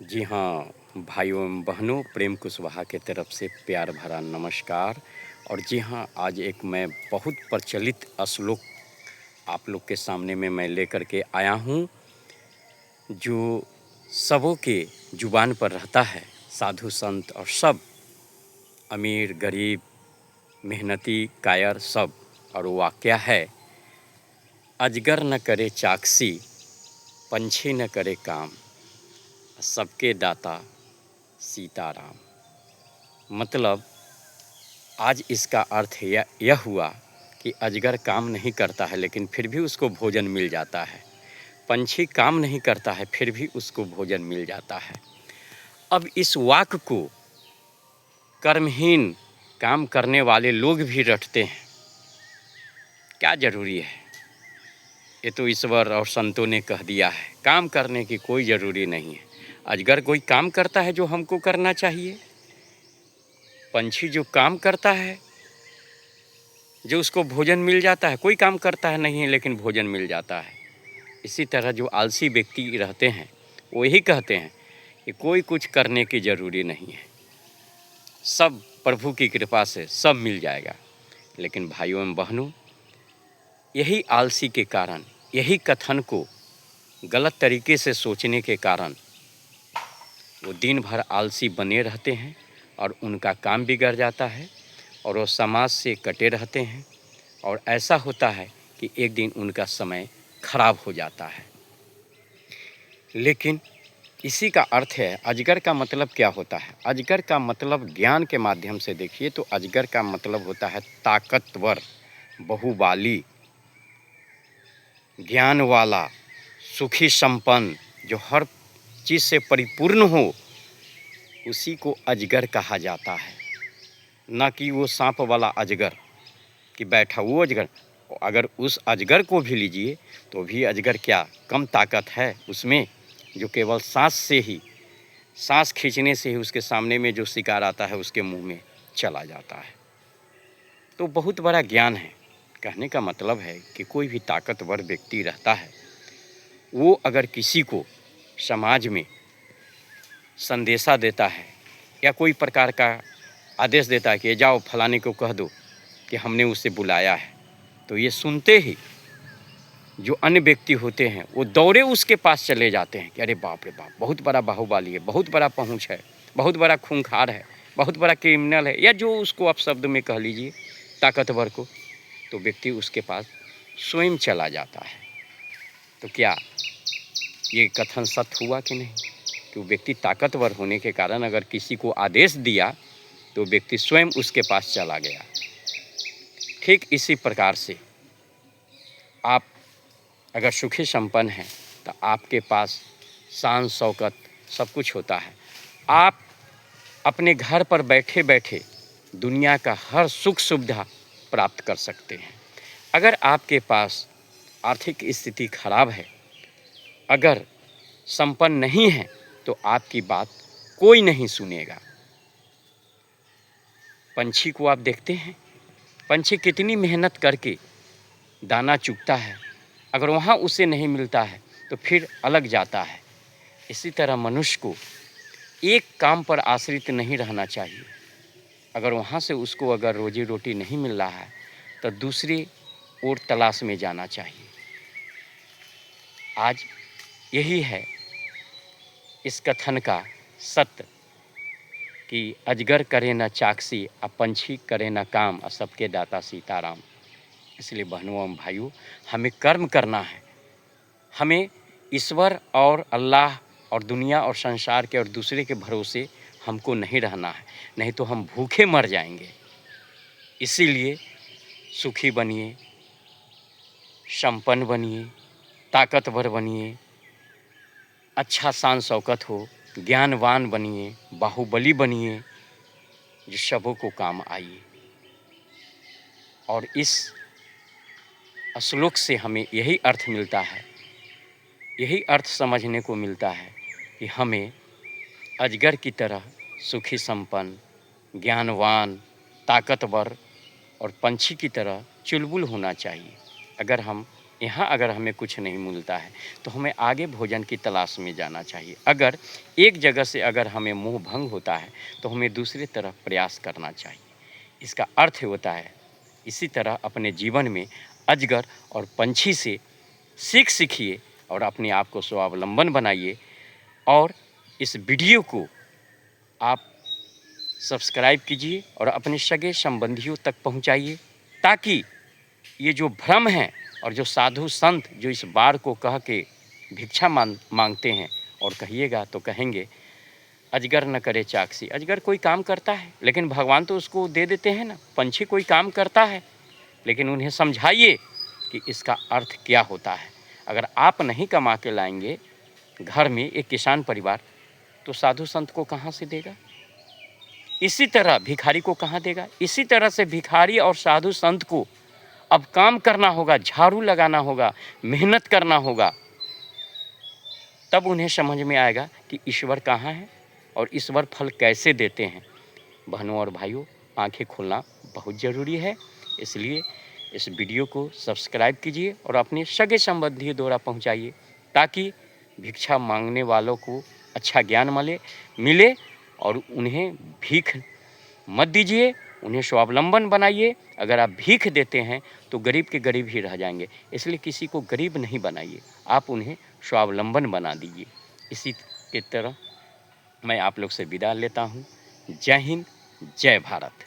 जी हाँ, भाइयों एवं बहनों, प्रेम कुशवाहा की तरफ से प्यार भरा नमस्कार। और जी हाँ, आज एक मैं बहुत प्रचलित श्लोक आप लोग के सामने में मैं लेकर के आया हूँ, जो सबों के ज़ुबान पर रहता है। साधु संत और सब, अमीर गरीब, मेहनती कायर सब। और वो वाक्य है, अजगर न करे चाकसी, पंछी न करे काम, सबके दाता सीताराम। मतलब आज इसका अर्थ यह हुआ कि अजगर काम नहीं करता है लेकिन फिर भी उसको भोजन मिल जाता है। पंछी काम नहीं करता है फिर भी उसको भोजन मिल जाता है। अब इस वाक्य को कर्महीन काम करने वाले लोग भी रटते हैं। क्या ज़रूरी है? ये तो ईश्वर और संतों ने कह दिया है, काम करने की कोई ज़रूरी नहीं है। अजगर कोई काम करता है जो हमको करना चाहिए। पंछी जो काम करता है, जो उसको भोजन मिल जाता है। कोई काम करता है नहीं लेकिन भोजन मिल जाता है। इसी तरह जो आलसी व्यक्ति रहते हैं वो यही कहते हैं कि कोई कुछ करने की ज़रूरी नहीं है, सब प्रभु की कृपा से सब मिल जाएगा। लेकिन भाइयों एवं बहनों, यही आलसी के कारण, यही कथन को गलत तरीके से सोचने के कारण वो दिन भर आलसी बने रहते हैं और उनका काम बिगड़ जाता है और वो समाज से कटे रहते हैं। और ऐसा होता है कि एक दिन उनका समय खराब हो जाता है। लेकिन इसी का अर्थ है, अजगर का मतलब क्या होता है? अजगर का मतलब ज्ञान के माध्यम से देखिए तो अजगर का मतलब होता है ताकतवर, बहुबाली, ज्ञान वाला, सुखी संपन्न, जो हर चीज़ से परिपूर्ण हो, उसी को अजगर कहा जाता है। न कि वो सांप वाला अजगर कि बैठा वो अजगर। अगर उस अजगर को भी लीजिए तो भी अजगर क्या कम ताकत है उसमें, जो केवल सांस खींचने से ही उसके सामने में जो शिकार आता है उसके मुंह में चला जाता है। तो बहुत बड़ा ज्ञान है। कहने का मतलब है कि कोई भी ताकतवर व्यक्ति रहता है, वो अगर किसी को समाज में संदेशा देता है या कोई प्रकार का आदेश देता है कि जाओ फलाने को कह दो कि हमने उसे बुलाया है, तो ये सुनते ही जो अन्य व्यक्ति होते हैं वो दौड़े उसके पास चले जाते हैं कि अरे बाप रे बाप, बहुत बड़ा बाहुबली है, बहुत बड़ा पहुंच है, बहुत बड़ा खूंखार है, बहुत बड़ा क्रिमिनल है, या जो उसको आप शब्द में कह लीजिए ताकतवर को। तो व्यक्ति उसके पास स्वयं चला जाता है। तो क्या ये कथन सत्य हुआ कि नहीं? कि वो व्यक्ति ताकतवर होने के कारण अगर किसी को आदेश दिया तो व्यक्ति स्वयं उसके पास चला गया। ठीक इसी प्रकार से आप अगर सुखी संपन्न हैं तो आपके पास शान शौकत सब कुछ होता है। आप अपने घर पर बैठे बैठे दुनिया का हर सुख सुविधा प्राप्त कर सकते हैं। अगर आपके पास आर्थिक स्थिति खराब है, अगर संपन्न नहीं है, तो आपकी बात कोई नहीं सुनेगा। पंछी को आप देखते हैं, पंछी कितनी मेहनत करके दाना चुगता है, अगर वहाँ उसे नहीं मिलता है तो फिर अलग जाता है। इसी तरह मनुष्य को एक काम पर आश्रित नहीं रहना चाहिए। अगर वहाँ से उसको अगर रोजी रोटी नहीं मिल रहा है तो दूसरी ओर तलाश में जाना चाहिए। आज यही है इस कथन का सत्य कि अजगर करे न चाकसी, और पंछी करे न काम, और सबके दाता सीताराम। इसलिए बहनों एवं भाइयों, हमें कर्म करना है। हमें ईश्वर और अल्लाह और दुनिया और संसार के और दूसरे के भरोसे हमको नहीं रहना है, नहीं तो हम भूखे मर जाएंगे। इसीलिए सुखी बनिए, संपन्न बनिए, ताकतवर बनिए, अच्छा शान शौकत हो, ज्ञानवान बनिए, बाहुबली बनिए, जो सबों को काम आइए। और इस श्लोक से हमें यही अर्थ मिलता है, यही अर्थ समझने को मिलता है कि हमें अजगर की तरह सुखी संपन्न, ज्ञानवान, ताकतवर और पंछी की तरह चुलबुल होना चाहिए। अगर हम यहाँ अगर हमें कुछ नहीं मिलता है तो हमें आगे भोजन की तलाश में जाना चाहिए। अगर एक जगह से अगर हमें मोह भंग होता है तो हमें दूसरी तरफ प्रयास करना चाहिए। इसका अर्थ होता है इसी तरह अपने जीवन में अजगर और पंछी से सीखिए और अपने आप को स्वावलंबन बनाइए। और इस वीडियो को आप सब्सक्राइब कीजिए और अपने सगे संबंधियों तक पहुंचाइए, ताकि ये जो भ्रम है और जो साधु संत जो इस बार को कह के भिक्षा मांगते हैं, और कहिएगा तो कहेंगे अजगर न करे चाकसी। अजगर कोई काम करता है लेकिन भगवान तो उसको दे देते हैं ना। पंछी कोई काम करता है लेकिन उन्हें समझाइए कि इसका अर्थ क्या होता है। अगर आप नहीं कमा के लाएंगे घर में एक किसान परिवार, तो साधु संत को कहाँ से देगा? इसी तरह भिखारी को कहाँ देगा? इसी तरह से भिखारी और साधु संत को अब काम करना होगा, झाड़ू लगाना होगा, मेहनत करना होगा। तब उन्हें समझ में आएगा कि ईश्वर कहाँ है और ईश्वर फल कैसे देते हैं। बहनों और भाइयों, आंखें खोलना बहुत ज़रूरी है। इसलिए इस वीडियो को सब्सक्राइब कीजिए और अपने सगे संबंधियों द्वारा पहुंचाइए, ताकि भिक्षा मांगने वालों को अच्छा ज्ञान मिले और उन्हें भीख मत दीजिए, उन्हें स्वावलंबन बनाइए। अगर आप भीख देते हैं तो गरीब के गरीब ही रह जाएंगे, इसलिए किसी को गरीब नहीं बनाइए, आप उन्हें स्वावलंबन बना दीजिए। इसी के तरह मैं आप लोग से विदा लेता हूँ। जय हिंद, जय भारत।